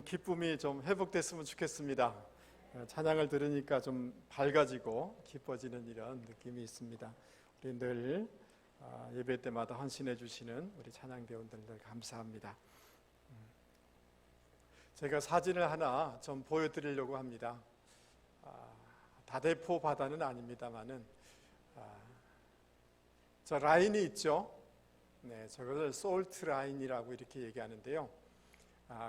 기쁨이 좀 회복됐으면 좋겠습니다. 찬양을 들으니까 좀 밝아지고 기뻐지는 이런 느낌이 있습니다. 우리 늘 예배 때마다 헌신해 주시는 우리 찬양 배우들 늘 감사합니다. 제가 사진을 하나 좀 보여드리려고 합니다. 다대포 바다는 아닙니다만은 저 라인이 있죠. 네, 저것을 솔트 라인이라고 이렇게 얘기하는데요.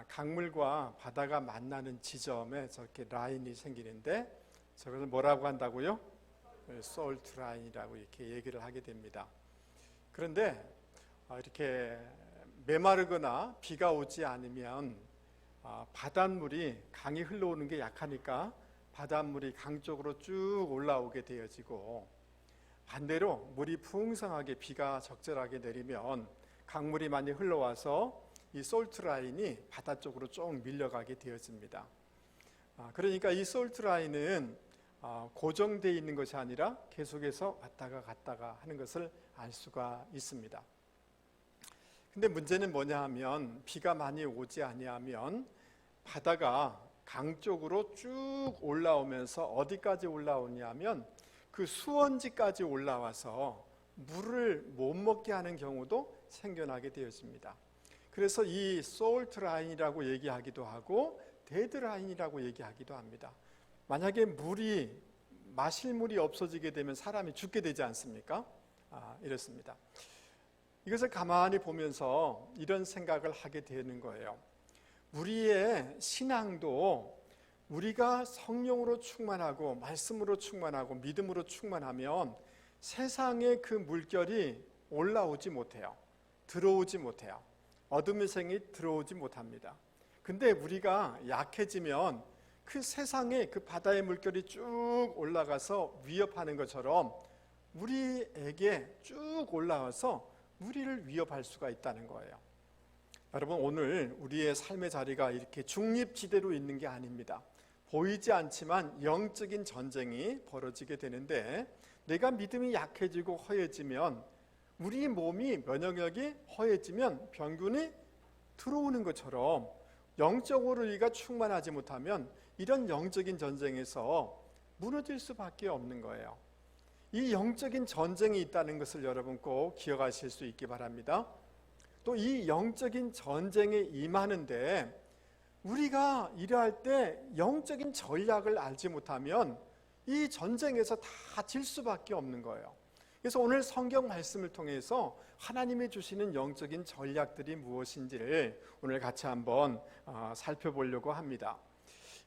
강물과 바다가 만나는 지점에 저렇게 라인이 생기는데 저것을 뭐라고 한다고요? 솔트 라인이라고 이렇게 얘기를 하게 됩니다. 그런데 이렇게 메마르거나 비가 오지 않으면 바닷물이 강이 흘러오는 게 약하니까 바닷물이 강 쪽으로 쭉 올라오게 되어지고, 반대로 물이 풍성하게 비가 적절하게 내리면 강물이 많이 흘러와서 이 솔트 라인이 바다 쪽으로 쭉 밀려가게 되어집니다. 그러니까 이 솔트 라인은 고정되어 있는 것이 아니라 계속해서 왔다가 갔다가 하는 것을 알 수가 있습니다. 근데 문제는 뭐냐 하면 비가 많이 오지 아니하면 바다가 강 쪽으로 쭉 올라오면서 어디까지 올라오냐면 그 수원지까지 올라와서 물을 못 먹게 하는 경우도 생겨나게 되었습니다. 그래서 이 솔트 라인이라고 얘기하기도 하고 데드 라인이라고 얘기하기도 합니다. 만약에 마실 물이 없어지게 되면 사람이 죽게 되지 않습니까? 이렇습니다. 이것을 가만히 보면서 이런 생각을 하게 되는 거예요. 우리의 신앙도 우리가 성령으로 충만하고 말씀으로 충만하고 믿음으로 충만하면 세상의 그 물결이 올라오지 못해요. 들어오지 못해요. 어둠의 생이 들어오지 못합니다. 근데 우리가 약해지면 그 세상에 그 바다의 물결이 쭉 올라가서 위협하는 것처럼 우리에게 쭉 올라와서 우리를 위협할 수가 있다는 거예요. 여러분, 오늘 우리의 삶의 자리가 이렇게 중립지대로 있는 게 아닙니다. 보이지 않지만 영적인 전쟁이 벌어지게 되는데, 내가 믿음이 약해지고 허해지면, 우리 몸이 면역력이 허해지면 병균이 들어오는 것처럼 영적으로 우리가 충만하지 못하면 이런 영적인 전쟁에서 무너질 수밖에 없는 거예요. 이 영적인 전쟁이 있다는 것을 여러분 꼭 기억하실 수 있기 바랍니다. 또 이 영적인 전쟁에 임하는데 우리가 일할 때 영적인 전략을 알지 못하면 이 전쟁에서 다 질 수밖에 없는 거예요. 그래서 오늘 성경 말씀을 통해서 하나님이 주시는 영적인 전략들이 무엇인지를 오늘 같이 한번 살펴보려고 합니다.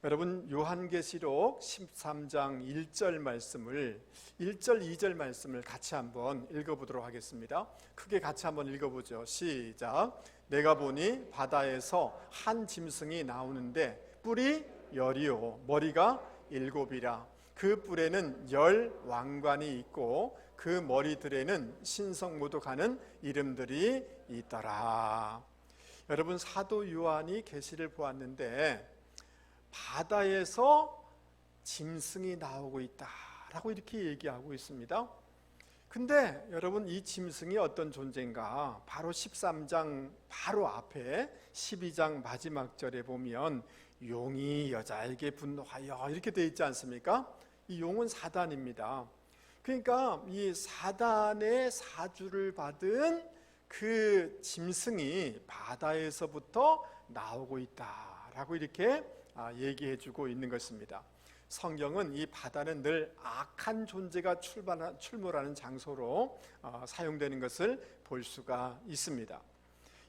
여러분, 요한계시록 13장 1절 말씀을 1절 2절 말씀을 같이 한번 읽어보도록 하겠습니다. 크게 같이 한번 읽어보죠. 시작. 내가 보니 바다에서 한 짐승이 나오는데 뿔이 10이요 머리가 7이라. 그 뿔에는 10 왕관이 있고 그 머리들에는 신성모독하는 이름들이 있더라. 여러분, 사도 요한이 계시를 보았는데 바다에서 짐승이 나오고 있다라고 이렇게 얘기하고 있습니다. 근데 여러분, 이 짐승이 어떤 존재인가? 바로 13장 바로 앞에 12장 마지막 절에 보면 용이 여자에게 분노하여 이렇게 되어 있지 않습니까? 이 용은 사단입니다. 그러니까 이 사단의 사주를 받은 그 짐승이 바다에서부터 나오고 있다라고 이렇게 얘기해 주고 있는 것입니다. 성경은 이 바다는 늘 악한 존재가 출몰하는 장소로 사용되는 것을 볼 수가 있습니다.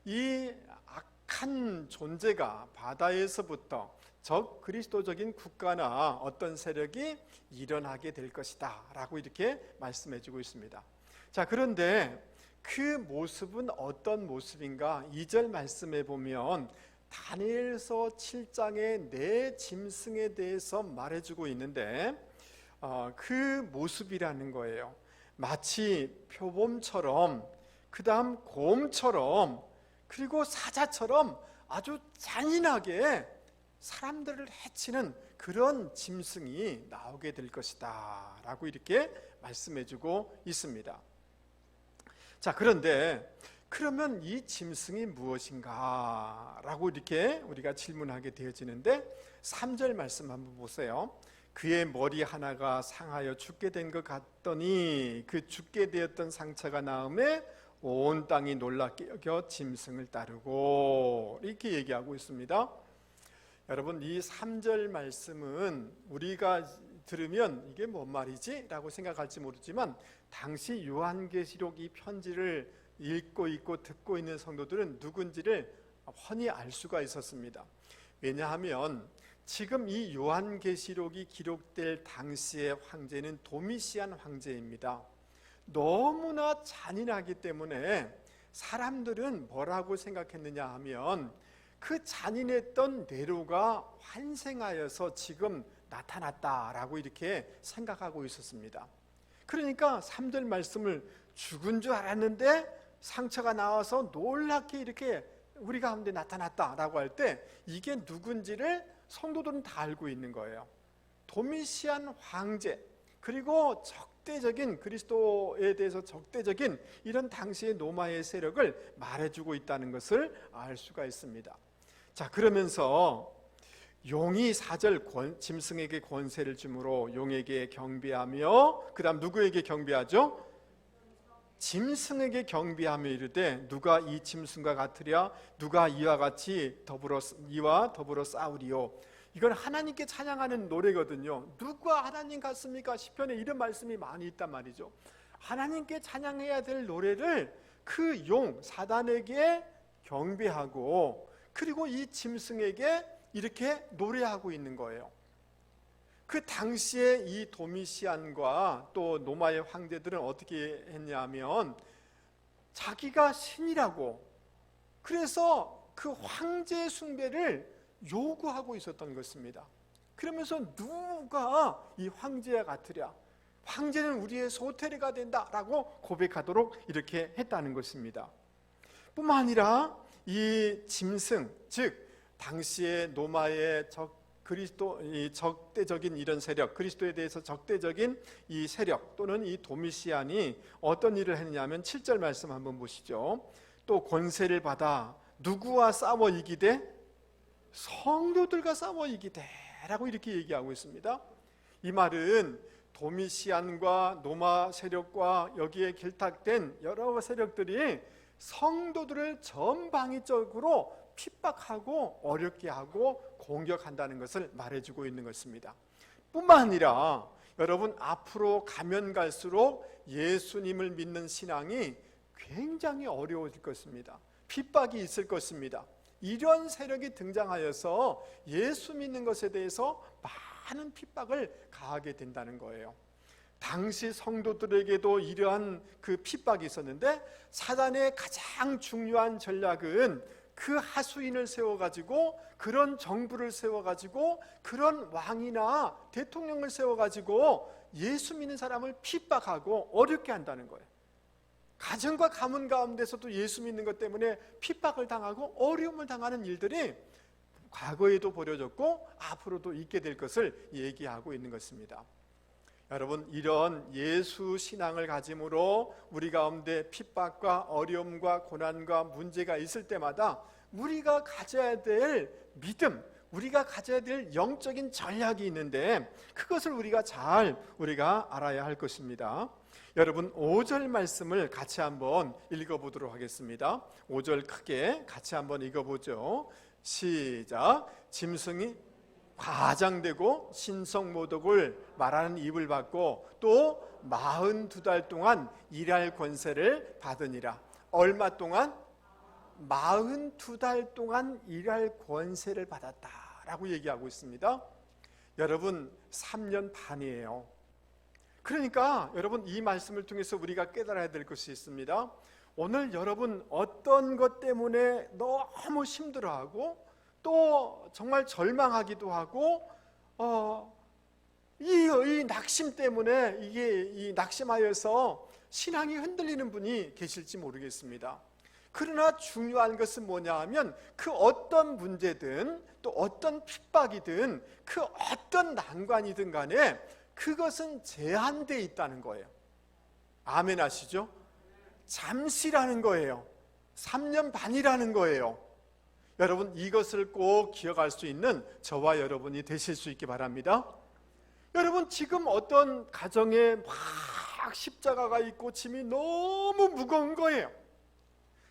이 악한 존재가 바다에서부터 적 그리스도적인 국가나 어떤 세력이 일어나게 될 것이다 라고 이렇게 말씀해 주고 있습니다. 자, 그런데 그 모습은 어떤 모습인가? 2절 말씀에 보면 다니엘서 7장의 네 짐승에 대해서 말해주고 있는데 그 모습이라는 거예요. 마치 표범처럼, 그 다음 곰처럼, 그리고 사자처럼 아주 잔인하게 사람들을 해치는 그런 짐승이 나오게 될 것이다 라고 이렇게 말씀해주고 있습니다. 자, 그런데 그러면 이 짐승이 무엇인가? 라고 이렇게 우리가 질문하게 되어지는데 3절 말씀 한번 보세요. 그의 머리 하나가 상하여 죽게 된 것 같더니 그 죽게 되었던 상처가 나음에 온 땅이 놀랍게 여겨 짐승을 따르고, 이렇게 얘기하고 있습니다. 여러분, 이 3절 말씀은 우리가 들으면 이게 뭔 말이지? 라고 생각할지 모르지만 당시 요한계시록 이 편지를 읽고 있고 듣고 있는 성도들은 누군지를 훤히 알 수가 있었습니다. 왜냐하면 지금 이 요한계시록이 기록될 당시의 황제는 도미시안 황제입니다. 너무나 잔인하기 때문에 사람들은 뭐라고 생각했느냐 하면 그 잔인했던 네로가 환생하여서 지금 나타났다라고 이렇게 생각하고 있었습니다. 그러니까 3절 말씀을 죽은 줄 알았는데 상처가 나와서 놀랍게 이렇게 우리 가운데 나타났다라고 할 때 이게 누군지를 성도들은 다 알고 있는 거예요. 도미시안 황제, 그리고 적대적인, 그리스도에 대해서 적대적인 이런 당시의 로마의 세력을 말해주고 있다는 것을 알 수가 있습니다. 자, 그러면서 용이 4절 짐승에게 권세를 주므로 용에게 경배하며, 그 다음 누구에게 경배하죠? 짐승에게 경배하며 이르되 누가 이 짐승과 같으랴? 누가 이와 더불어 싸우리요? 이건 하나님께 찬양하는 노래거든요. 누가 하나님 같습니까? 시편에 이런 말씀이 많이 있단 말이죠. 하나님께 찬양해야 될 노래를 그 용 사단에게 경배하고, 그리고 이 짐승에게 이렇게 노래하고 있는 거예요. 그 당시에 이 도미시안과 또 로마의 황제들은 어떻게 했냐면 자기가 신이라고, 그래서 그 황제 숭배를 요구하고 있었던 것입니다. 그러면서 누가 이 황제와 같으랴? 황제는 우리의 소태리가 된다라고 고백하도록 이렇게 했다는 것입니다. 뿐만 아니라 이 짐승, 즉 당시의 로마의 이 적대적인 이런 세력, 그리스도에 대해서 적대적인 이 세력 또는 이 도미시안이 어떤 일을 했냐면 7절 말씀 한번 보시죠. 또 권세를 받아 누구와 싸워 이기되? 성도들과 싸워 이기되 라고 이렇게 얘기하고 있습니다. 이 말은 도미시안과 로마 세력과 여기에 결탁된 여러 세력들이 성도들을 전방위적으로 핍박하고 어렵게 하고 공격한다는 것을 말해주고 있는 것입니다. 뿐만 아니라 여러분, 앞으로 가면 갈수록 예수님을 믿는 신앙이 굉장히 어려워질 것입니다. 핍박이 있을 것입니다. 이런 세력이 등장하여서 예수 믿는 것에 대해서 많은 핍박을 가하게 된다는 거예요. 당시 성도들에게도 이러한 그 핍박이 있었는데 사단의 가장 중요한 전략은 그 하수인을 세워가지고, 그런 정부를 세워가지고, 그런 왕이나 대통령을 세워가지고 예수 믿는 사람을 핍박하고 어렵게 한다는 거예요. 가정과 가문 가운데서도 예수 믿는 것 때문에 핍박을 당하고 어려움을 당하는 일들이 과거에도 벌어졌고 앞으로도 있게 될 것을 얘기하고 있는 것입니다. 여러분, 이런 예수 신앙을 가짐으로 우리 가운데 핍박과 어려움과 고난과 문제가 있을 때마다 우리가 가져야 될 믿음, 우리가 가져야 될 영적인 전략이 있는데 그것을 우리가 알아야 할 것입니다. 여러분, 5절 말씀을 같이 한번 읽어보도록 하겠습니다. 5절 크게 같이 한번 읽어보죠. 시작. 짐승이 과장되고 신성모독을 말하는 입을 받고 또 42달 동안 일할 권세를 받으니라. 얼마 동안? 42달 동안 일할 권세를 받았다라고 얘기하고 있습니다. 여러분, 3년 반이에요. 그러니까 여러분, 이 말씀을 통해서 우리가 깨달아야 될 것이 있습니다. 오늘 여러분 어떤 것 때문에 너무 힘들어하고 또 정말 절망하기도 하고 이 낙심 때문에 이 낙심하여서 신앙이 흔들리는 분이 계실지 모르겠습니다. 그러나 중요한 것은 뭐냐 하면 그 어떤 문제든 또 어떤 핍박이든 그 어떤 난관이든 간에 그것은 제한되어 있다는 거예요. 아멘 하시죠? 잠시라는 거예요. 3년 반이라는 거예요. 여러분, 이것을 꼭 기억할 수 있는 저와 여러분이 되실 수 있기 바랍니다. 여러분, 지금 어떤 가정에 막 십자가가 있고 짐이 너무 무거운 거예요.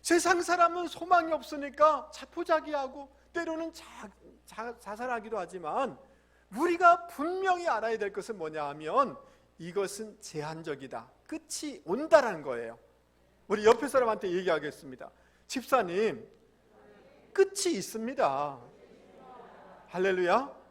세상 사람은 소망이 없으니까 자포자기하고 때로는 자살하기도 하지만, 우리가 분명히 알아야 될 것은 뭐냐 하면 이것은 제한적이다, 끝이 온다라는 거예요. 우리 옆에 사람한테 얘기하겠습니다. 집사님, 끝이 있습니다. 할렐루야.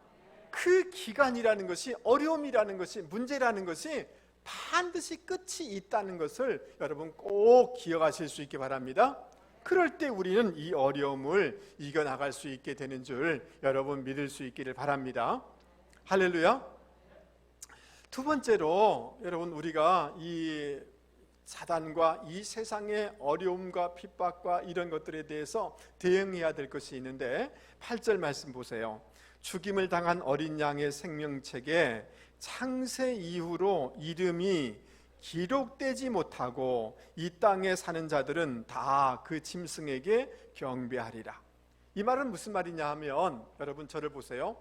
그 기간이라는 것이, 어려움이라는 것이, 문제라는 것이 반드시 끝이 있다는 것을 여러분 꼭 기억하실 수 있기 바랍니다. 그럴 때 우리는 이 어려움을 이겨나갈 수 있게 되는 줄 여러분 믿을 수 있기를 바랍니다. 할렐루야. 두 번째로 여러분, 우리가 이 사단과 이 세상의 어려움과 핍박과 이런 것들에 대해서 대응해야 될 것이 있는데, 8절 말씀 보세요. 죽임을 당한 어린 양의 생명책에 창세 이후로 이름이 기록되지 못하고 이 땅에 사는 자들은 다 그 짐승에게 경배하리라. 이 말은 무슨 말이냐 하면, 여러분 저를 보세요.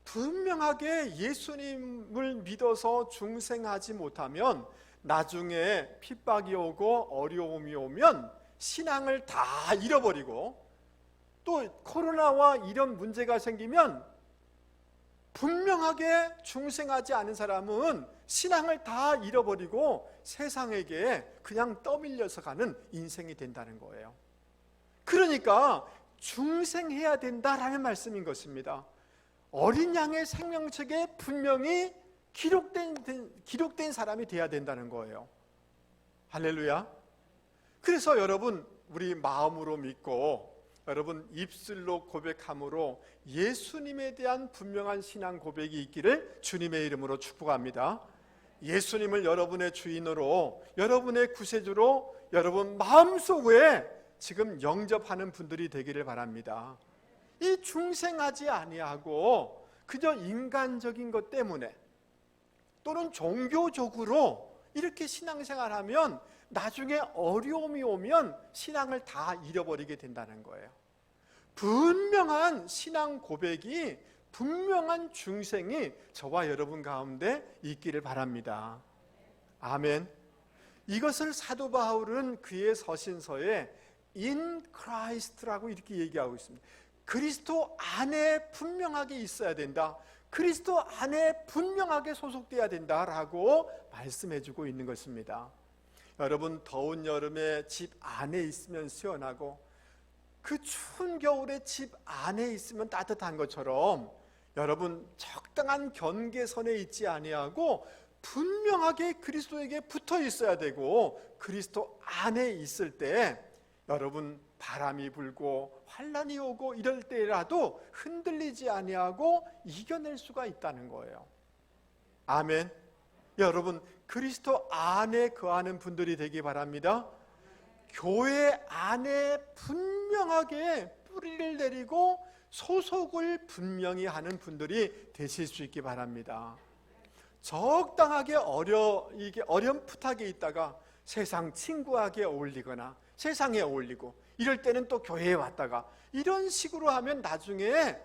분명하게 예수님을 믿어서 중생하지 못하면 나중에 핍박이 오고 어려움이 오면 신앙을 다 잃어버리고, 또 코로나와 이런 문제가 생기면 분명하게 중생하지 않은 사람은 신앙을 다 잃어버리고 세상에게 그냥 떠밀려서 가는 인생이 된다는 거예요. 그러니까 중생해야 된다라는 말씀인 것입니다. 어린 양의 생명책에 분명히 기록된 사람이 돼야 된다는 거예요. 할렐루야. 그래서 여러분, 우리 마음으로 믿고 여러분 입술로 고백함으로 예수님에 대한 분명한 신앙 고백이 있기를 주님의 이름으로 축복합니다. 예수님을 여러분의 주인으로, 여러분의 구세주로 여러분 마음속에 지금 영접하는 분들이 되기를 바랍니다. 이 중생하지 아니하고 그저 인간적인 것 때문에 또는 종교적으로 이렇게 신앙생활하면 나중에 어려움이 오면 신앙을 다 잃어버리게 된다는 거예요. 분명한 신앙 고백이, 분명한 중생이 저와 여러분 가운데 있기를 바랍니다. 아멘. 이것을 사도 바울은 그의 서신서에 In Christ라고 이렇게 얘기하고 있습니다. 그리스도 안에 분명하게 있어야 된다, 그리스도 안에 분명하게 소속돼야 된다라고 말씀해주고 있는 것입니다. 여러분, 더운 여름에 집 안에 있으면 시원하고 그 추운 겨울에 집 안에 있으면 따뜻한 것처럼, 여러분 적당한 경계선에 있지 아니하고 분명하게 그리스도에게 붙어 있어야 되고, 그리스도 안에 있을 때 여러분 바람이 불고 환란이 오고 이럴 때라도 흔들리지 아니하고 이겨낼 수가 있다는 거예요. 아멘. 여러분, 그리스도 안에 거하는 분들이 되기 바랍니다. 교회 안에 분명하게 뿌리를 내리고 소속을 분명히 하는 분들이 되실 수 있기 바랍니다. 적당하게 어렴풋하게 있다가 세상 친구에게 어울리거나 세상에 어울리고, 이럴 때는 또 교회에 왔다가, 이런 식으로 하면 나중에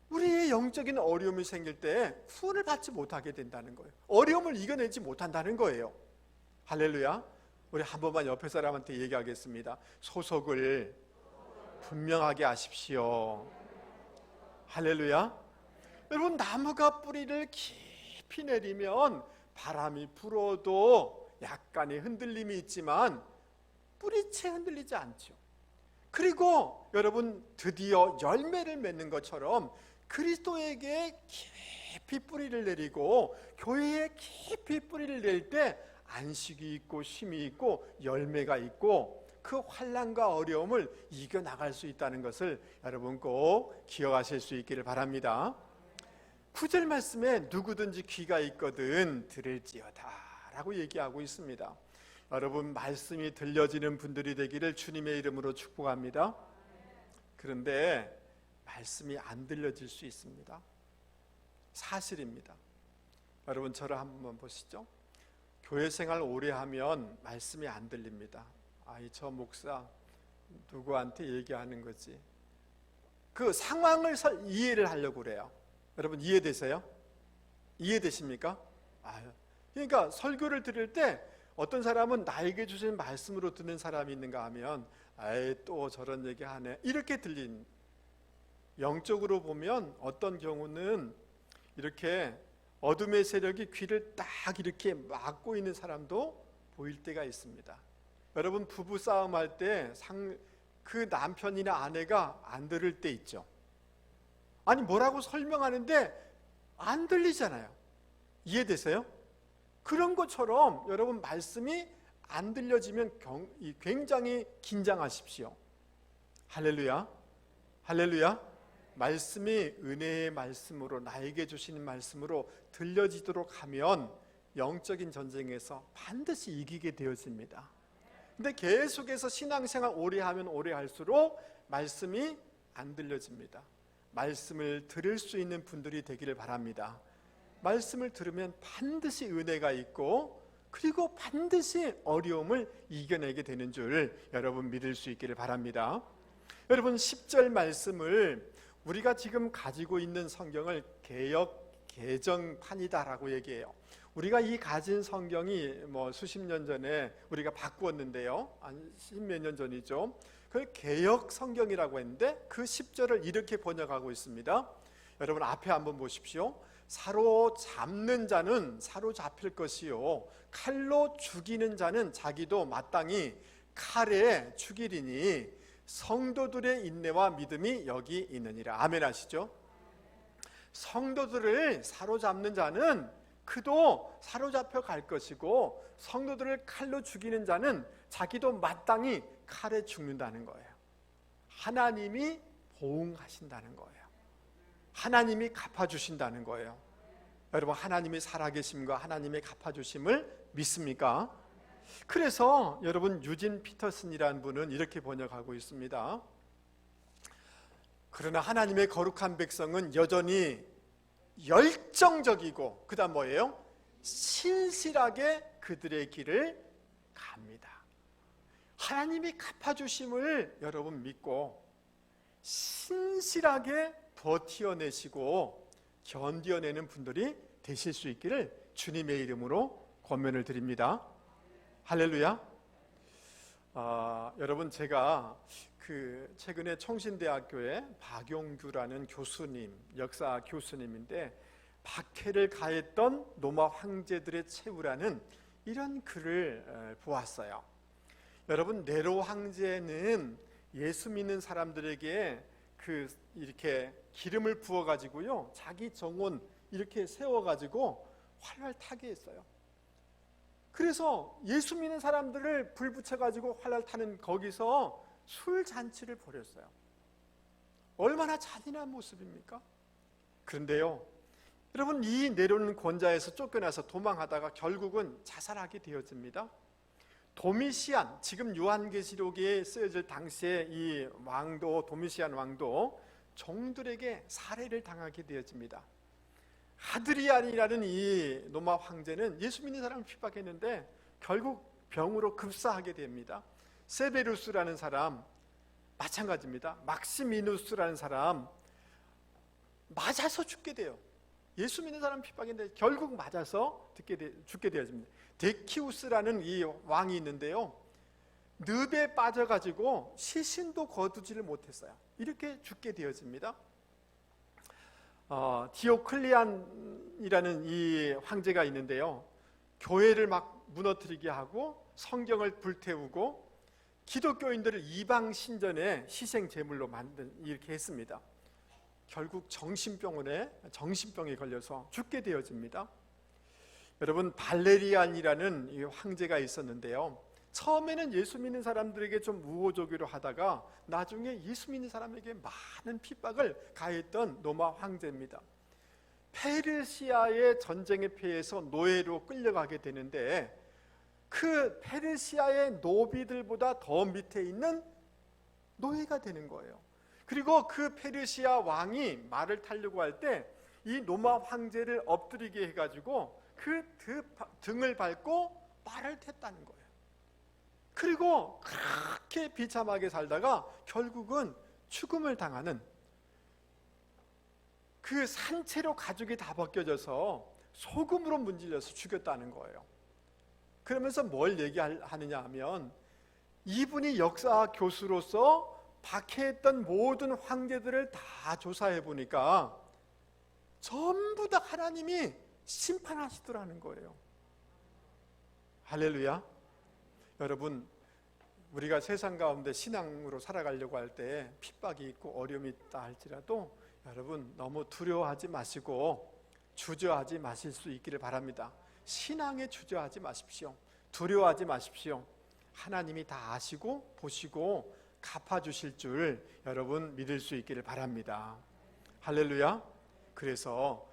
우리의 영적인 어려움이 생길 때 구원을 받지 못하게 된다는 거예요. 어려움을 이겨내지 못한다는 거예요. 할렐루야. 우리 한 번만 옆에 사람한테 얘기하겠습니다. 소속을 분명하게 하십시오. 할렐루야. 여러분, 나무가 뿌리를 깊이 내리면 바람이 불어도 약간의 흔들림이 있지만 뿌리채 흔들리지 않죠. 그리고 여러분, 드디어 열매를 맺는 것처럼 그리스도에게 깊이 뿌리를 내리고 교회에 깊이 뿌리를 낼 때 안식이 있고 쉼이 있고 열매가 있고 그 환난과 어려움을 이겨나갈 수 있다는 것을 여러분 꼭 기억하실 수 있기를 바랍니다. 9절 말씀에 누구든지 귀가 있거든 들을지어다 라고 얘기하고 있습니다. 여러분, 말씀이 들려지는 분들이 되기를 주님의 이름으로 축복합니다. 그런데 말씀이 안 들려질 수 있습니다. 사실입니다. 여러분, 저를 한번 보시죠. 교회 생활 오래 하면 말씀이 안 들립니다. 저 목사 누구한테 얘기하는 거지. 그 상황을 이해를 하려고 그래요. 여러분 이해되세요? 이해되십니까? 그러니까 설교를 들을 때 어떤 사람은 나에게 주신 말씀으로 듣는 사람이 있는가 하면 또 저런 얘기 하네 이렇게 들린, 영적으로 보면 어떤 경우는 이렇게 어둠의 세력이 귀를 딱 이렇게 막고 있는 사람도 보일 때가 있습니다. 여러분 부부 싸움할 때 그 남편이나 아내가 안 들을 때 있죠. 아니 뭐라고 설명하는데 안 들리잖아요. 이해되세요? 그런 것처럼 여러분 말씀이 안 들려지면 굉장히 긴장하십시오. 할렐루야, 할렐루야. 말씀이 은혜의 말씀으로, 나에게 주시는 말씀으로 들려지도록 하면 영적인 전쟁에서 반드시 이기게 되어집니다. 근데 계속해서 신앙생활 오래 하면 오래 할수록 말씀이 안 들려집니다. 말씀을 들을 수 있는 분들이 되기를 바랍니다. 말씀을 들으면 반드시 은혜가 있고, 그리고 반드시 어려움을 이겨내게 되는 줄 여러분 믿을 수 있기를 바랍니다. 여러분 10절 말씀을 우리가 지금 가지고 있는 성경을 개역 개정판이다라고 얘기해요. 우리가 이 가진 성경이 수십 년 전에 우리가 바꾸었는데요, 한 십몇 년 전이죠. 그걸 개역 성경이라고 했는데 그 10절을 이렇게 번역하고 있습니다. 여러분 앞에 한번 보십시오. 사로잡는 자는 사로잡힐 것이요 칼로 죽이는 자는 자기도 마땅히 칼에 죽이리니 성도들의 인내와 믿음이 여기 있느니라. 아멘 하시죠? 성도들을 사로잡는 자는 그도 사로잡혀 갈 것이고, 성도들을 칼로 죽이는 자는 자기도 마땅히 칼에 죽는다는 거예요. 하나님이 보응하신다는 거예요. 하나님이 갚아주신다는 거예요. 여러분 하나님이 살아계심과 하나님의 갚아주심을 믿습니까? 그래서 여러분 유진 피터슨이라는 분은 이렇게 번역하고 있습니다. 그러나 하나님의 거룩한 백성은 여전히 열정적이고, 그 다음 뭐예요? 신실하게 그들의 길을 갑니다. 하나님이 갚아주심을 여러분 믿고 신실하게 버티어내시고 견디어내는 분들이 되실 수 있기를 주님의 이름으로 권면을 드립니다. 할렐루야. 여러분 제가 최근에 청신대학교에 박용규라는 교수님, 역사 교수님인데 박해를 가했던 로마 황제들의 최후라는 이런 글을 보았어요. 여러분 네로 황제는 예수 믿는 사람들에게 이렇게 기름을 부어 가지고요, 자기 정원 이렇게 세워 가지고 활활 타게 했어요. 그래서 예수 믿는 사람들을 불 붙여 가지고 활활 타는 거기서 술 잔치를 벌였어요. 얼마나 잔인한 모습입니까? 그런데요, 여러분 이 네로는 권자에서 쫓겨나서 도망하다가 결국은 자살하게 되어집니다. 도미시안, 지금 요한계시록에 쓰여질 당시에 이 왕도, 도미시안 왕도 종들에게 살해를 당하게 되어집니다. 하드리안이라는 이 로마 황제는 예수 믿는 사람을 핍박했는데 결국 병으로 급사하게 됩니다. 세베루스라는 사람 마찬가지입니다. 막시미누스라는 사람 맞아서 죽게 돼요. 예수 믿는 사람 핍박인데 결국 맞아서 죽게 되어집니다. 데키우스라는 이 왕이 있는데요, 늪에 빠져가지고 시신도 거두지를 못했어요. 이렇게 죽게 되어집니다. 디오클리안이라는 이 황제가 있는데요, 교회를 막 무너뜨리게 하고 성경을 불태우고 기독교인들을 이방 신전에 희생 제물로 이렇게 했습니다. 결국 정신병에 걸려서 죽게 되어집니다. 여러분 발레리안이라는 이 황제가 있었는데요, 처음에는 예수 믿는 사람들에게 좀 우호적으로 하다가 나중에 예수 믿는 사람에게 많은 핍박을 가했던 로마 황제입니다. 페르시아의 전쟁에 패해서 노예로 끌려가게 되는데 그 페르시아의 노비들보다 더 밑에 있는 노예가 되는 거예요. 그리고 그 페르시아 왕이 말을 타려고 할 때 이 로마 황제를 엎드리게 해가지고 그 등을 밟고 말을 탔다는 거예요. 그리고 그렇게 비참하게 살다가 결국은 죽음을 당하는, 그 산채로 가죽이 다 벗겨져서 소금으로 문질려서 죽였다는 거예요. 그러면서 뭘 얘기하느냐 하면, 이분이 역사 교수로서 박해했던 모든 황제들을 다 조사해 보니까 전부 다 하나님이 심판하시더라는 거예요. 할렐루야. 여러분, 우리가 세상 가운데 신앙으로 살아가려고 할 때 핍박이 있고 어려움이 있다 할지라도 여러분 너무 두려워하지 마시고 주저하지 마실 수 있기를 바랍니다. 신앙에 주저하지 마십시오. 두려워하지 마십시오. 하나님이 다 아시고 보시고 갚아주실 줄 여러분 믿을 수 있기를 바랍니다. 할렐루야. 그래서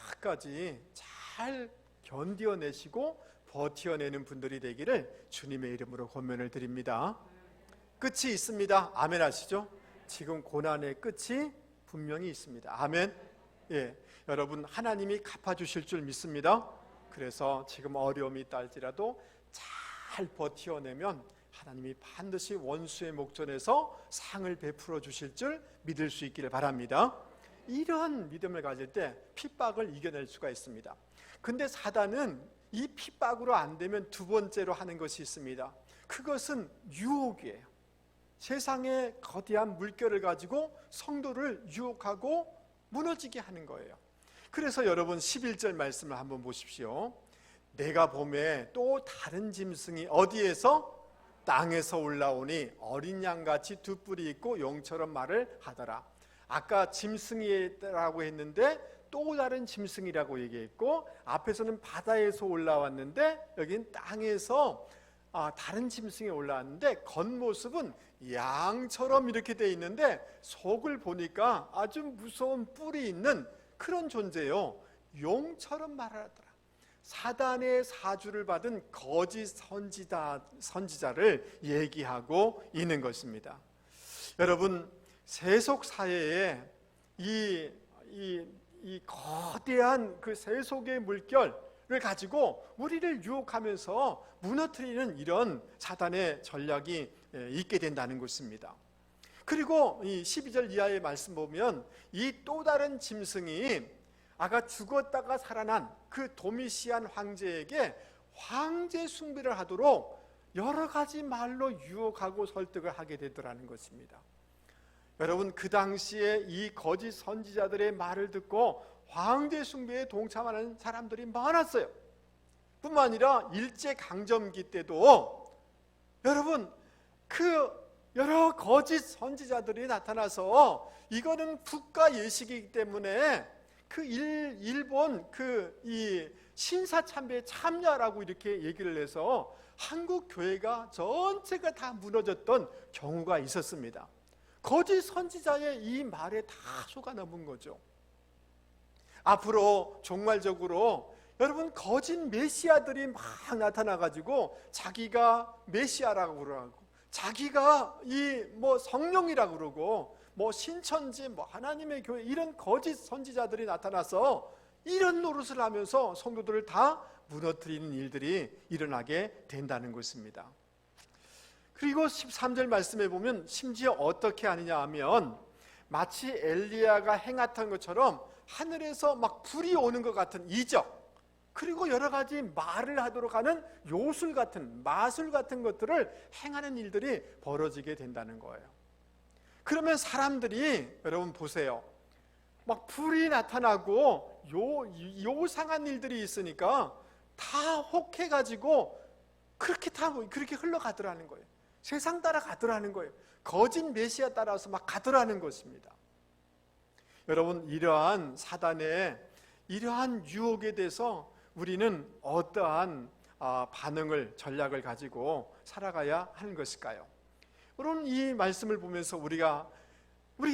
끝까지 잘 견뎌내시고 버텨내는 분들이 되기를 주님의 이름으로 권면을 드립니다. 끝이 있습니다. 아멘 하시죠? 지금 고난의 끝이 분명히 있습니다. 아멘. 예, 여러분 하나님이 갚아주실 줄 믿습니다. 그래서 지금 어려움이 있다 할지라도 잘 버텨내면 하나님이 반드시 원수의 목전에서 상을 베풀어 주실 줄 믿을 수 있기를 바랍니다. 이런 믿음을 가질 때 핍박을 이겨낼 수가 있습니다. 근데 사단은 이 핍박으로 안 되면 두 번째로 하는 것이 있습니다. 그것은 유혹이에요. 세상의 거대한 물결을 가지고 성도를 유혹하고 무너지게 하는 거예요. 그래서 여러분 11절 말씀을 한번 보십시오. 내가 봄에 또 다른 짐승이 어디에서? 땅에서 올라오니 어린 양같이 두 뿔이 있고 용처럼 말을 하더라. 아까 짐승이라고 했는데 또 다른 짐승이라고 얘기했고, 앞에서는 바다에서 올라왔는데 여기는 땅에서 다른 짐승이 올라왔는데 겉모습은 양처럼 이렇게 돼 있는데 속을 보니까 아주 무서운 뿔이 있는 그런 존재요. 용처럼 말하더라. 사단의 사주를 받은 거짓 선지자를 얘기하고 있는 것입니다. 여러분, 세속 사회에 이 거대한 그 세속의 물결을 가지고 우리를 유혹하면서 무너뜨리는 이런 사단의 전략이 있게 된다는 것입니다. 그리고 이 12절 이하의 말씀 보면 이 또 다른 짐승이 아까 죽었다가 살아난 그 도미시안 황제에게 황제 숭배를 하도록 여러 가지 말로 유혹하고 설득을 하게 되더라는 것입니다. 여러분, 그 당시에 이 거짓 선지자들의 말을 듣고 황제 숭배에 동참하는 사람들이 많았어요. 뿐만 아니라 일제강점기 때도 여러분 그 여러 거짓 선지자들이 나타나서 이거는 국가 예식이기 때문에 그 일본 이 신사참배에 참여라고 이렇게 얘기를 해서 한국 교회가 전체가 다 무너졌던 경우가 있었습니다. 거짓 선지자의 이 말에 다 속아 넘은 거죠. 앞으로 종말적으로 여러분 거짓 메시아들이 막 나타나가지고 자기가 메시아라고 그러고 자기가 이 성령이라고 그러고 신천지 하나님의 교회 이런 거짓 선지자들이 나타나서 이런 노릇을 하면서 성도들을 다 무너뜨리는 일들이 일어나게 된다는 것입니다. 그리고 13절 말씀에 보면 심지어 어떻게 하느냐 하면 마치 엘리야가 행했던 것처럼 하늘에서 막 불이 오는 것 같은 이적, 그리고 여러 가지 말을 하도록 하는 요술 같은 마술 같은 것들을 행하는 일들이 벌어지게 된다는 거예요. 그러면 사람들이 여러분 보세요. 막 불이 나타나고 요상한 일들이 있으니까 다 혹해가지고 그렇게 흘러가더라는 거예요. 세상 따라 가더라는 거예요. 거짓 메시아 따라서 막 가더라는 것입니다. 여러분, 이러한 사단의 이러한 유혹에 대해서 우리는 어떠한 반응을 전략을 가지고 살아가야 하는 것일까요? 여러분, 이 말씀을 보면서 우리가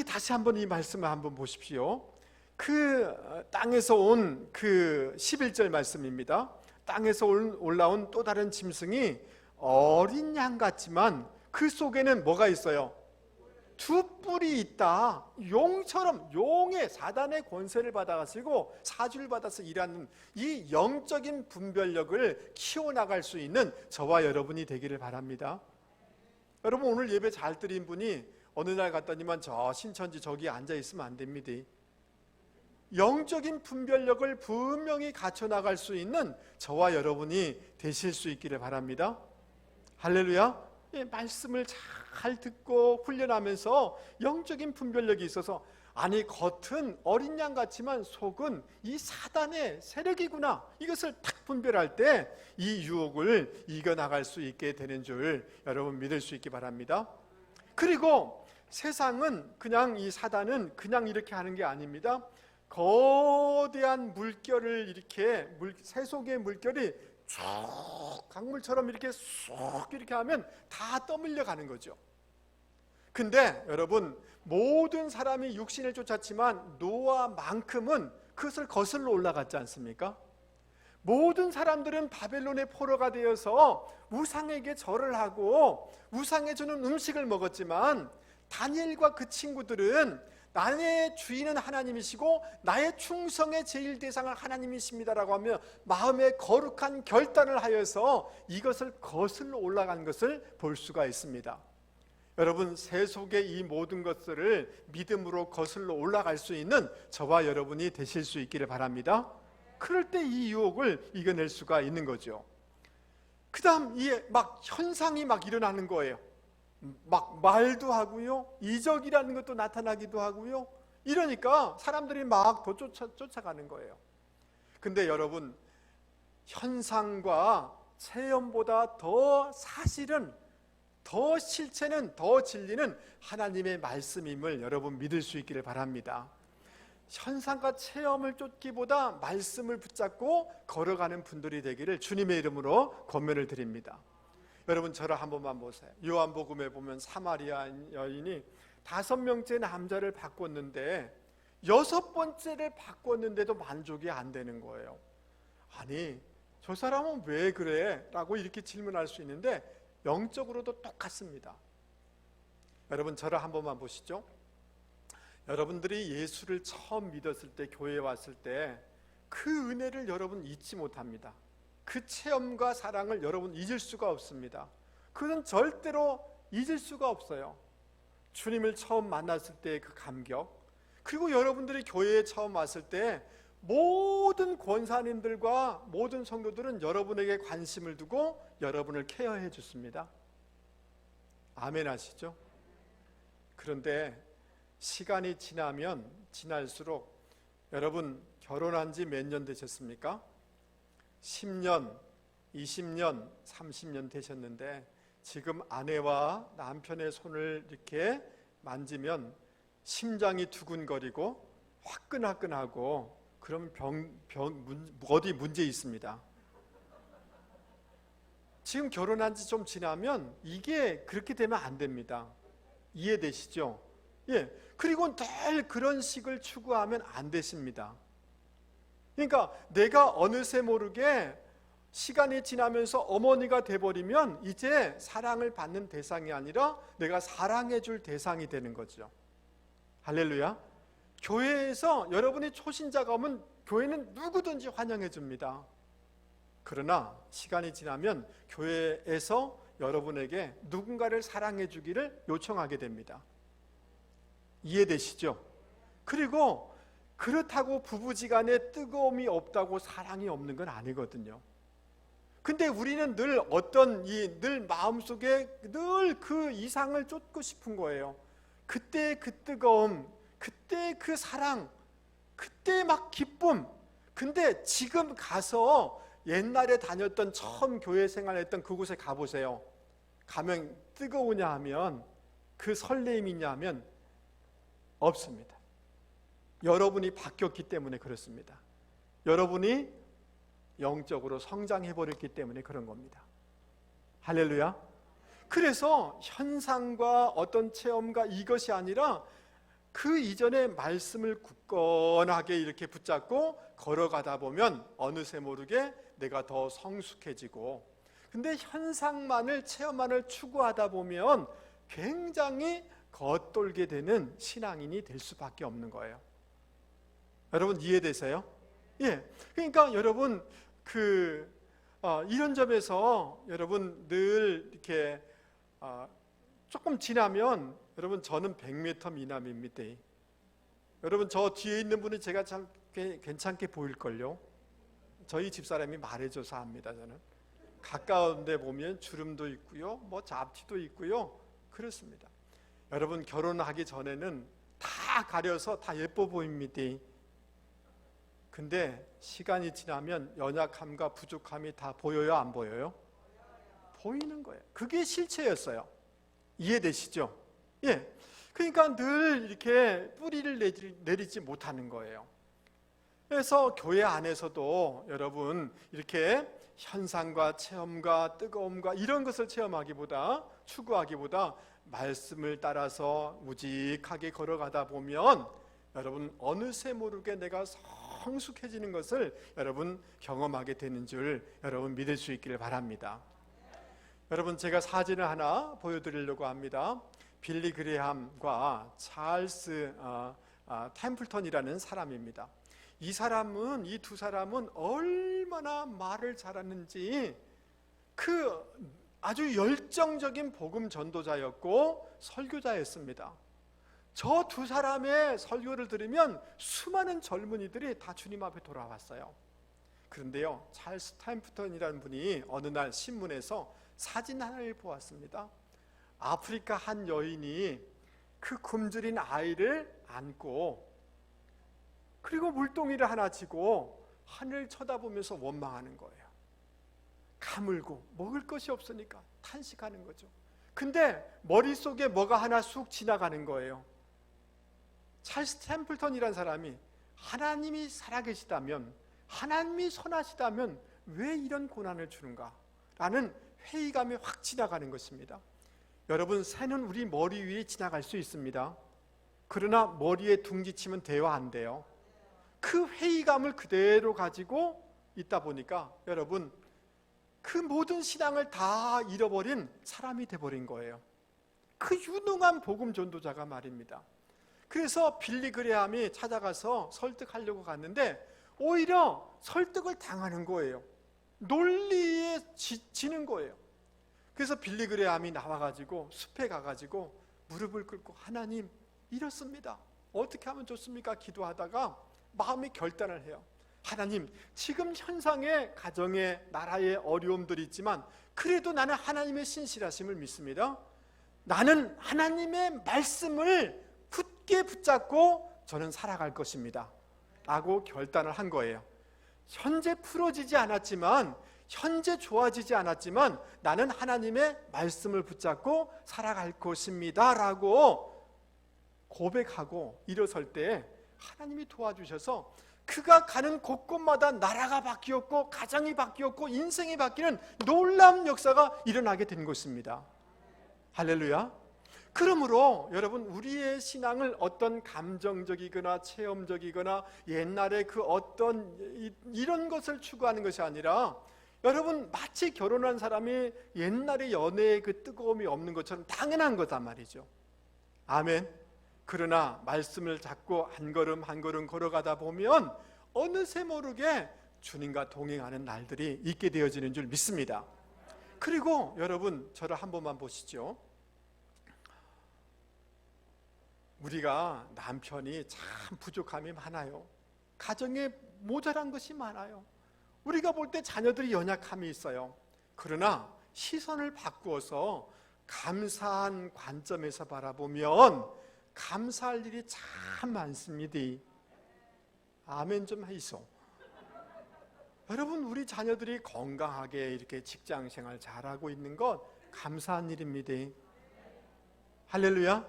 다시 한번 이 말씀을 한번 보십시오. 그 땅에서 온 그 11절 말씀입니다. 땅에서 올라온 또 다른 짐승이 어린 양 같지만 그 속에는 뭐가 있어요? 두 뿔이 있다. 용처럼, 용의 사단의 권세를 받아가지고 사주를 받아서 일하는 이 영적인 분별력을 키워나갈 수 있는 저와 여러분이 되기를 바랍니다. 여러분 오늘 예배 잘 드린 분이 어느 날 갔더니만 저 신천지 저기 앉아 있으면 안 됩니다. 영적인 분별력을 분명히 갖춰 나갈 수 있는 저와 여러분이 되실 수 있기를 바랍니다. 할렐루야. 예, 말씀을 잘 듣고 훈련하면서 영적인 분별력이 있어서, 아니 겉은 어린 양 같지만 속은 이 사단의 세력이구나, 이것을 딱 분별할 때 이 유혹을 이겨나갈 수 있게 되는 줄 여러분 믿을 수 있기 바랍니다. 그리고 세상은 그냥, 이 사단은 그냥 이렇게 하는 게 아닙니다. 거대한 물결을 이렇게, 세속의 물결이 쭉 강물처럼 이렇게 쑥 이렇게 하면 다 떠밀려 가는 거죠. 근데 여러분, 모든 사람이 육신을 쫓았지만 노아만큼은 그것을 거슬러 올라갔지 않습니까? 모든 사람들은 바벨론의 포로가 되어서 우상에게 절을 하고 우상에 주는 음식을 먹었지만, 다니엘과 그 친구들은 나의 주인은 하나님이시고 나의 충성의 제일 대상은 하나님이십니다라고 하며 마음에 거룩한 결단을 하여서 이것을 거슬러 올라간 것을 볼 수가 있습니다. 여러분, 세속의 이 모든 것들을 믿음으로 거슬러 올라갈 수 있는 저와 여러분이 되실 수 있기를 바랍니다. 그럴 때 이 유혹을 이겨낼 수가 있는 거죠. 그 다음 이 막 현상이 막 일어나는 거예요. 막 말도 하고요, 이적이라는 것도 나타나기도 하고요. 이러니까 사람들이 막 더 쫓아가는 거예요. 근데 여러분, 현상과 체험보다 더 사실은, 더 실체는, 더 진리는 하나님의 말씀임을 여러분 믿을 수 있기를 바랍니다. 현상과 체험을 쫓기보다 말씀을 붙잡고 걸어가는 분들이 되기를 주님의 이름으로 권면을 드립니다. 여러분, 저를 한 번만 보세요. 요한복음에 보면 사마리아 여인이 5명째 남자를 바꿨는데 6번째를 바꿨는데도 만족이 안 되는 거예요. 아니, 저 사람은 왜 그래? 라고 이렇게 질문할 수 있는데 영적으로도 똑같습니다. 여러분, 저를 한 번만 보시죠. 여러분들이 예수를 처음 믿었을 때, 교회에 왔을 때 그 은혜를 여러분 잊지 못합니다. 그 체험과 사랑을 여러분 잊을 수가 없습니다. 그건 절대로 잊을 수가 없어요. 주님을 처음 만났을 때의 그 감격, 그리고 여러분들이 교회에 처음 왔을 때 모든 권사님들과 모든 성도들은 여러분에게 관심을 두고 여러분을 케어해 줬습니다. 아멘 하시죠? 그런데 시간이 지나면 지날수록, 여러분 결혼한 지 몇 년 되셨습니까? 10년, 20년, 30년 되셨는데 지금 아내와 남편의 손을 이렇게 만지면 심장이 두근거리고 화끈화끈하고, 그럼 어디 문제 있습니다. 지금 결혼한 지 좀 지나면 이게 그렇게 되면 안 됩니다. 이해되시죠? 예. 그리고 늘 그런 식을 추구하면 안 되십니다. 그러니까 내가 어느새 모르게 시간이 지나면서 어머니가 돼버리면 이제 사랑을 받는 대상이 아니라 내가 사랑해 줄 대상이 되는 거죠. 할렐루야. 교회에서 여러분이 초신자가 오면 교회는 누구든지 환영해 줍니다. 그러나 시간이 지나면 교회에서 여러분에게 누군가를 사랑해 주기를 요청하게 됩니다. 이해되시죠? 그리고 그렇다고 부부지간에 뜨거움이 없다고 사랑이 없는 건 아니거든요. 근데 우리는 늘 늘 마음속에 늘 그 이상을 쫓고 싶은 거예요. 그때 그 뜨거움, 그때 그 사랑, 그때 막 기쁨. 근데 지금 가서 옛날에 다녔던 처음 교회 생활했던 그곳에 가보세요. 가면 뜨거우냐 하면, 그 설레임이 있냐 하면 없습니다. 여러분이 바뀌었기 때문에 그렇습니다. 여러분이 영적으로 성장해버렸기 때문에 그런 겁니다. 할렐루야. 그래서 현상과 어떤 체험과 이것이 아니라 그 이전에 말씀을 굳건하게 이렇게 붙잡고 걸어가다 보면 어느새 모르게 내가 더 성숙해지고, 근데 현상만을, 체험만을 추구하다 보면 굉장히 겉돌게 되는 신앙인이 될 수밖에 없는 거예요. 여러분 이해되세요? 예. 그러니까 여러분 이런 점에서 여러분 늘 이렇게 조금 지나면 여러분 저는 100m 미남입니다. 여러분 저 뒤에 있는 분은 제가 참 괜찮게 보일걸요. 저희 집사람이 말해줘서 압니다. 저는 가까운 데 보면 주름도 있고요, 뭐 잡티도 있고요, 그렇습니다. 여러분 결혼하기 전에는 다 가려서 다 예뻐 보입니다. 근데 시간이 지나면 연약함과 부족함이 다 보여요, 안 보여요? 보이는 거예요. 그게 실체였어요. 이해되시죠? 예. 그러니까 늘 이렇게 뿌리를 내리지 못하는 거예요. 그래서 교회 안에서도 여러분 이렇게 현상과 체험과 뜨거움과 이런 것을 체험하기보다, 추구하기보다 말씀을 따라서 우직하게 걸어가다 보면 여러분 어느새 모르게 내가 성숙해지는 것을 여러분 경험하게 되는 줄 여러분 믿을 수 있기를 바랍니다. 여러분 제가 사진을 하나 보여드리려고 합니다. 빌리 그레함과 찰스 템플턴이라는 사람입니다. 이 두 사람은 얼마나 말을 잘하는지 아주 열정적인 복음 전도자였고 설교자였습니다. 저 두 사람의 설교를 들으면 수많은 젊은이들이 다 주님 앞에 돌아왔어요. 그런데요, 찰스 템플턴이라는 분이 어느 날 신문에서 사진 하나를 보았습니다. 아프리카 한 여인이 그 굶주린 아이를 안고 그리고 물동이를 하나 쥐고 하늘을 쳐다보면서 원망하는 거예요. 가물고 먹을 것이 없으니까 탄식하는 거죠. 근데 머릿속에 뭐가 하나 쑥 지나가는 거예요. 찰스 템플턴이라는 사람이 하나님이 살아계시다면, 하나님이 선하시다면 왜 이런 고난을 주는가? 라는 회의감이 확 지나가는 것입니다. 여러분, 새는 우리 머리 위에 지나갈 수 있습니다. 그러나 머리에 둥지치면 돼요, 안 돼요? 그 회의감을 그대로 가지고 있다 보니까 여러분 그 모든 신앙을 다 잃어버린 사람이 돼버린 거예요. 그 유능한 복음 전도자가 말입니다. 그래서 빌리 그레함이 찾아가서 설득하려고 갔는데 오히려 설득을 당하는 거예요. 논리에 지는 거예요. 그래서 빌리 그레함이 나와가지고 숲에 가가지고 무릎을 꿇고 하나님 이렇습니다. 어떻게 하면 좋습니까? 기도하다가 마음의 결단을 해요. 하나님, 지금 현상에 가정에 나라에 어려움들이 있지만 그래도 나는 하나님의 신실하심을 믿습니다. 나는 하나님의 말씀을 굳게 붙잡고 저는 살아갈 것입니다 라고 결단을 한 거예요. 현재 풀어지지 않았지만, 현재 좋아지지 않았지만 나는 하나님의 말씀을 붙잡고 살아갈 것입니다 라고 고백하고 일어설 때 하나님이 도와주셔서 그가 가는 곳곳마다 나라가 바뀌었고 가정이 바뀌었고 인생이 바뀌는 놀라운 역사가 일어나게 된 것입니다. 할렐루야. 그러므로 여러분 우리의 신앙을 어떤 감정적이거나 체험적이거나 옛날에 그 어떤 이런 것을 추구하는 것이 아니라 여러분 마치 결혼한 사람이 옛날에 연애의 그 뜨거움이 없는 것처럼 당연한 거단 말이죠. 아멘. 그러나 말씀을 잡고 한 걸음 한 걸음 걸어가다 보면 어느새 모르게 주님과 동행하는 날들이 있게 되어지는 줄 믿습니다. 그리고 여러분 저를 한 번만 보시죠. 우리가 남편이 참 부족함이 많아요. 가정에 모자란 것이 많아요. 우리가 볼 때 자녀들이 연약함이 있어요. 그러나 시선을 바꾸어서 감사한 관점에서 바라보면 감사할 일이 참 많습니다. 아멘 좀 하이소. 여러분 우리 자녀들이 건강하게 이렇게 직장생활 잘하고 있는 것 감사한 일입니다. 할렐루야.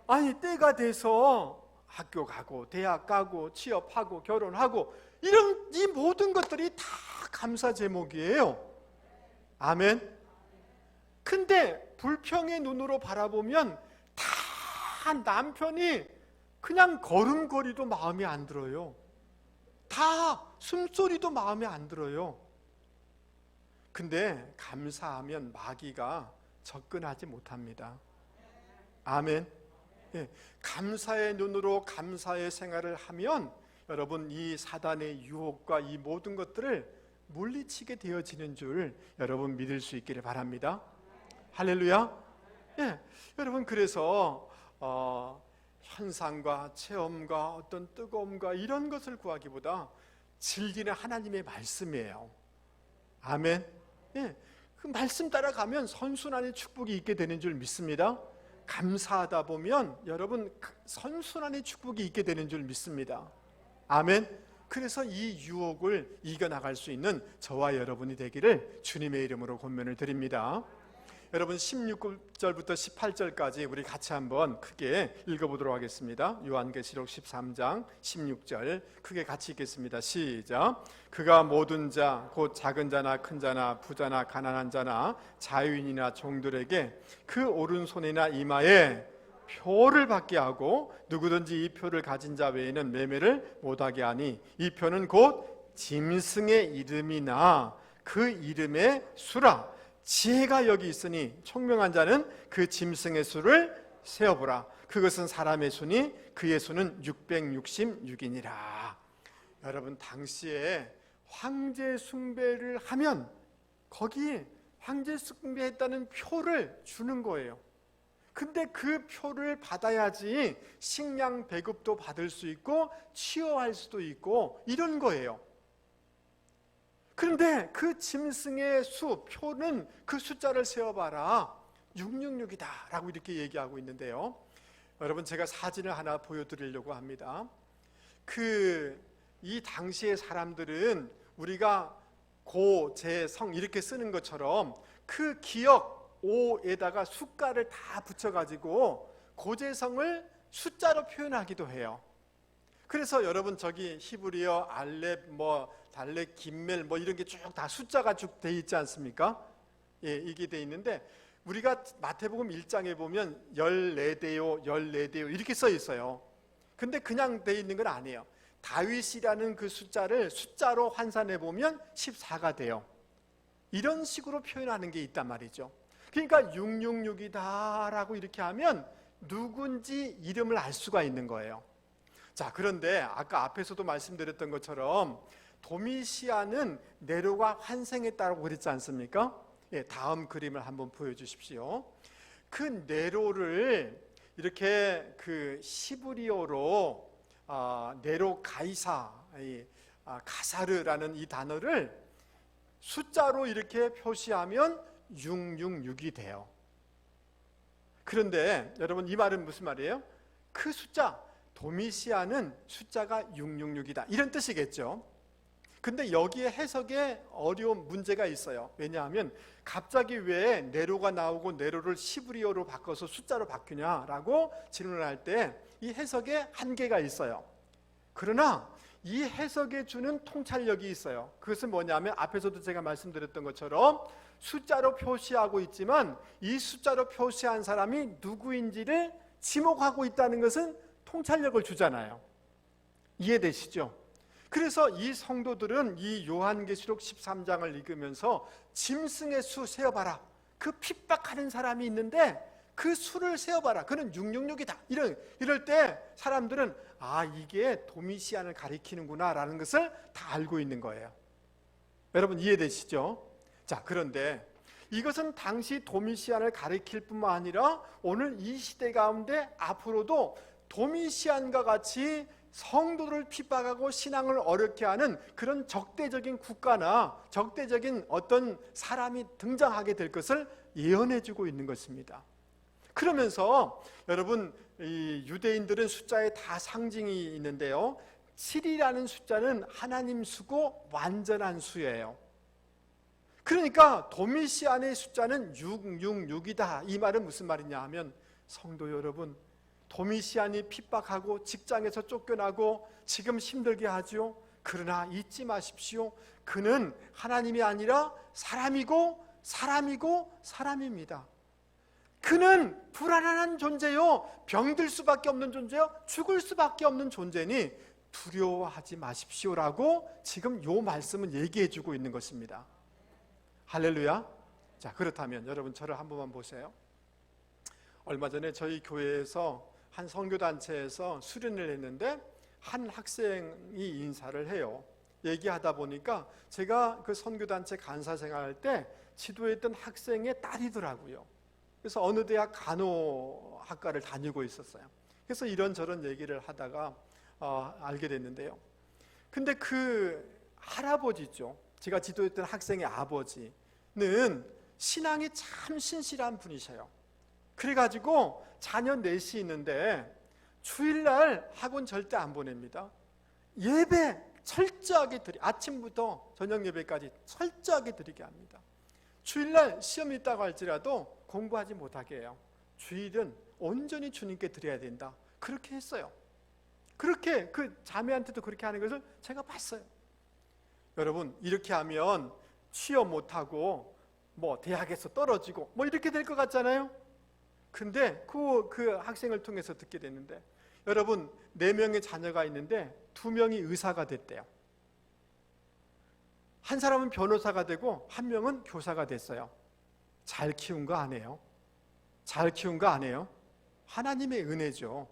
아니 때가 돼서 학교 가고 대학 가고 취업하고 결혼하고 이런 이 모든 것들이 다 감사 제목이에요. 아멘. 근데 불평의 눈으로 바라보면 다 남편이 그냥 걸음걸이도 마음에 안 들어요. 다 숨소리도 마음에 안 들어요. 근데 감사하면 마귀가 접근하지 못합니다. 아멘. 예, 감사의 눈으로 감사의 생활을 하면 여러분 이 사단의 유혹과 이 모든 것들을 물리치게 되어지는 줄 여러분 믿을 수 있기를 바랍니다. 할렐루야. 예, 여러분 그래서 현상과 체험과 어떤 뜨거움과 이런 것을 구하기보다 즐기는 하나님의 말씀이에요. 아멘. 예, 그 말씀 따라가면 선순환의 축복이 있게 되는 줄 믿습니다. 감사하다 보면 여러분 선순환의 축복이 있게 되는 줄 믿습니다. 아멘. 그래서 이 유혹을 이겨나갈 수 있는 저와 여러분이 되기를 주님의 이름으로 권면을 드립니다. 여러분 16절부터 18절까지 우리 같이 한번 크게 읽어보도록 하겠습니다. 요한계시록 13장 16절 크게 같이 읽겠습니다. 시작. 그가 모든 자 곧 작은 자나 큰 자나 부자나 가난한 자나 자유인이나 종들에게 그 오른손이나 이마에 표를 받게 하고 누구든지 이 표를 가진 자 외에는 매매를 못하게 하니 이 표는 곧 짐승의 이름이나 그 이름의 수라. 지혜가 여기 있으니 총명한 자는 그 짐승의 수를 세어보라. 그것은 사람의 수니 그의 수는 666이니라. 여러분 당시에 황제 숭배를 하면 거기에 황제 숭배했다는 표를 주는 거예요. 근데 그 표를 받아야지 식량 배급도 받을 수 있고 치유할 수도 있고 이런 거예요. 그런데 그 짐승의 수, 표는 그 숫자를 세어봐라. 666이다 라고 이렇게 얘기하고 있는데요. 여러분 제가 사진을 하나 보여드리려고 합니다. 이 당시의 사람들은 우리가 고, 제, 성 이렇게 쓰는 것처럼 그 기역 오에다가 숫가를 다 붙여가지고 고제성을 숫자로 표현하기도 해요. 그래서 여러분 저기 히브리어, 알렙, 달렉, 김멜 이런 게 쭉 다 숫자가 쭉 돼 있지 않습니까? 예, 이게 돼 있는데 우리가 마태복음 1장에 보면 14대요, 14대요 이렇게 써 있어요. 근데 그냥 돼 있는 건 아니에요. 다윗이라는 그 숫자를 숫자로 환산해 보면 14가 돼요. 이런 식으로 표현하는 게 있단 말이죠. 그러니까 666이다 라고 이렇게 하면 누군지 이름을 알 수가 있는 거예요. 자, 그런데 아까 앞에서도 말씀드렸던 것처럼 도미시아는 네로가 환생했다고 그랬지 않습니까? 예, 다음 그림을 한번 보여주십시오. 그 네로를 이렇게 그 히브리어로 네로 가이사, 가사르라는 이 단어를 숫자로 이렇게 표시하면 666이 돼요. 그런데 여러분 이 말은 무슨 말이에요? 그 숫자 도미시아는 숫자가 666이다 이런 뜻이겠죠. 근데 여기에 해석에 어려운 문제가 있어요. 왜냐하면 갑자기 왜 네로가 나오고 네로를 히브리어로 바꿔서 숫자로 바뀌냐라고 질문을 할 때 이 해석에 한계가 있어요. 그러나 이 해석에 주는 통찰력이 있어요. 그것은 뭐냐면 앞에서도 제가 말씀드렸던 것처럼 숫자로 표시하고 있지만 이 숫자로 표시한 사람이 누구인지를 지목하고 있다는 것은 통찰력을 주잖아요. 이해되시죠? 그래서 이 성도들은 이 요한계시록 13장을 읽으면서 짐승의 수 세어봐라. 그 핍박하는 사람이 있는데 그 수를 세어봐라. 그는 666이다. 이럴 때 사람들은 이게 도미시안을 가리키는구나 라는 것을 다 알고 있는 거예요. 여러분 이해되시죠? 자, 그런데 이것은 당시 도미시안을 가리킬 뿐만 아니라 오늘 이 시대 가운데 앞으로도 도미시안과 같이 성도를 핍박하고 신앙을 어렵게 하는 그런 적대적인 국가나 적대적인 어떤 사람이 등장하게 될 것을 예언해주고 있는 것입니다. 그러면서 여러분 이 유대인들은 숫자에 다 상징이 있는데요, 7이라는 숫자는 하나님 수고 완전한 수예요. 그러니까 도미시안의 숫자는 666이다. 이 말은 무슨 말이냐 하면 성도 여러분, 도미시안이 핍박하고 직장에서 쫓겨나고 지금 힘들게 하죠. 그러나 잊지 마십시오. 그는 하나님이 아니라 사람이고 사람입니다. 그는 불안한 존재요, 병들 수밖에 없는 존재요, 죽을 수밖에 없는 존재니 두려워하지 마십시오라고 지금 요 말씀은 얘기해 주고 있는 것입니다. 할렐루야. 자, 그렇다면 여러분 저를 한 번만 보세요. 얼마 전에 저희 교회에서 한 선교단체에서 수련을 했는데 한 학생이 인사를 해요. 얘기하다 보니까 제가 그 선교단체 간사 생활할 때 지도했던 학생의 딸이더라고요. 그래서 어느 대학 간호학과를 다니고 있었어요. 그래서 이런저런 얘기를 하다가 알게 됐는데요. 근데 그 할아버지죠, 제가 지도했던 학생의 아버지는 신앙이 참 신실한 분이셔요. 그래가지고 자녀 넷이 있는데 주일날 학원 절대 안 보냅니다. 예배 철저하게 아침부터 저녁 예배까지 철저하게 드리게 합니다. 주일날 시험이 있다고 할지라도 공부하지 못하게 해요. 주일은 온전히 주님께 드려야 된다, 그렇게 했어요. 그렇게 그 자매한테도 그렇게 하는 것을 제가 봤어요. 여러분, 이렇게 하면 취업 못하고 대학에서 떨어지고 이렇게 될 것 같잖아요. 근데 그 학생을 통해서 듣게 됐는데, 여러분 4명의 자녀가 있는데 2명이 의사가 됐대요. 한 사람은 변호사가 되고 한 명은 교사가 됐어요. 잘 키운 거 아니에요? 잘 키운 거 아니에요? 하나님의 은혜죠.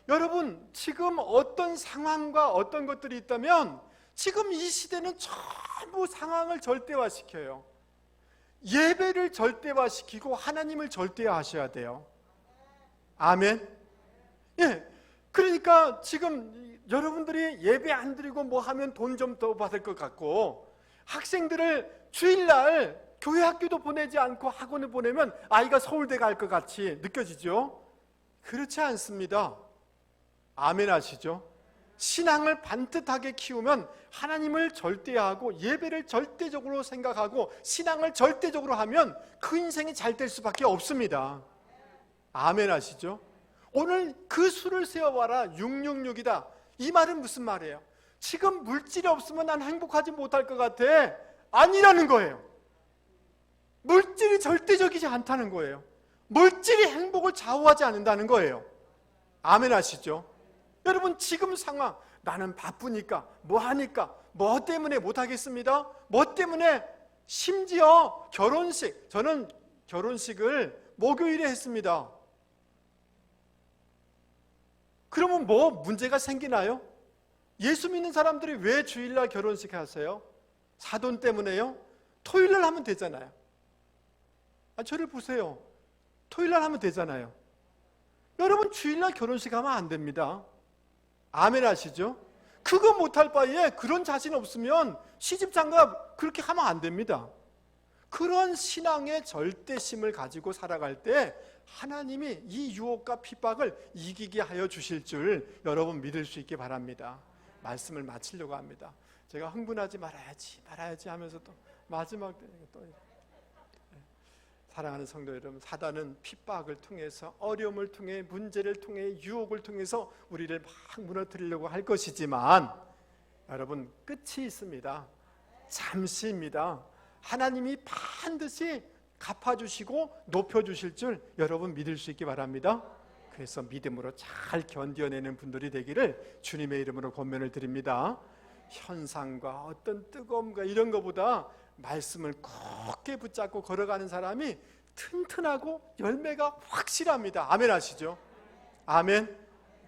여러분, 지금 어떤 상황과 어떤 것들이 있다면 지금 이 시대는 전부 상황을 절대화시켜요. 예배를 절대화시키고 하나님을 절대화하셔야 돼요. 아멘. 예, 그러니까 지금 여러분들이 예배 안 드리고 하면 돈 좀 더 받을 것 같고, 학생들을 주일날 교회 학교도 보내지 않고 학원을 보내면 아이가 서울대 갈 것 같이 느껴지죠? 그렇지 않습니다. 아멘 하시죠? 신앙을 반듯하게 키우면 하나님을 절대하고 예배를 절대적으로 생각하고 신앙을 절대적으로 하면 그 인생이 잘 될 수밖에 없습니다. 아멘 하시죠? 오늘 그 수를 세워봐라 666이다, 이 말은 무슨 말이에요? 지금 물질이 없으면 난 행복하지 못할 것 같아, 아니라는 거예요. 물질이 절대적이지 않다는 거예요. 물질이 행복을 좌우하지 않는다는 거예요. 아멘 하시죠? 여러분, 지금 상황, 나는 바쁘니까 하니까 때문에 못하겠습니다. 때문에 심지어 결혼식, 저는 결혼식을 목요일에 했습니다. 그러면 문제가 생기나요? 예수 믿는 사람들이 왜 주일날 결혼식 하세요? 사돈 때문에요? 토요일날 하면 되잖아요. 저를 보세요. 토요일날 하면 되잖아요. 여러분, 주일날 결혼식 하면 안 됩니다. 아멘 하시죠? 그거 못할 바에 그런 자신 없으면 시집장가 그렇게 하면 안 됩니다. 그런 신앙의 절대심을 가지고 살아갈 때 하나님이 이 유혹과 핍박을 이기게 하여 주실 줄 여러분 믿을 수 있게 바랍니다. 말씀을 마치려고 합니다. 제가 흥분하지 말아야지 하면서 또 마지막 때 또 사랑하는 성도 여러분, 사단은 핍박을 통해서, 어려움을 통해, 문제를 통해, 유혹을 통해서 우리를 막 무너뜨리려고 할 것이지만 여러분, 끝이 있습니다. 잠시입니다. 하나님이 반드시 갚아주시고 높여주실 줄 여러분 믿을 수 있기 바랍니다. 그래서 믿음으로 잘 견뎌내는 분들이 되기를 주님의 이름으로 권면을 드립니다. 현상과 어떤 뜨거움과 이런 것보다 말씀을 굳게 붙잡고 걸어가는 사람이 튼튼하고 열매가 확실합니다. 아멘 하시죠? 아멘.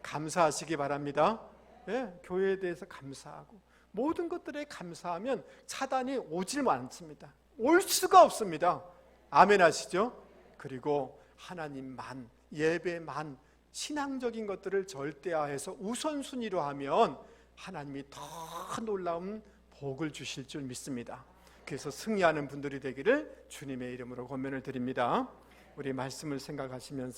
감사하시기 바랍니다. 예, 교회에 대해서 감사하고 모든 것들에 감사하면 차단이 오질 않습니다. 올 수가 없습니다. 아멘 하시죠? 그리고 하나님만, 예배만, 신앙적인 것들을 절대화해서 우선순위로 하면 하나님이 더 놀라운 복을 주실 줄 믿습니다. 그래서 승리하는 분들이 되기를 주님의 이름으로 권면을 드립니다. 우리 말씀을 생각하시면서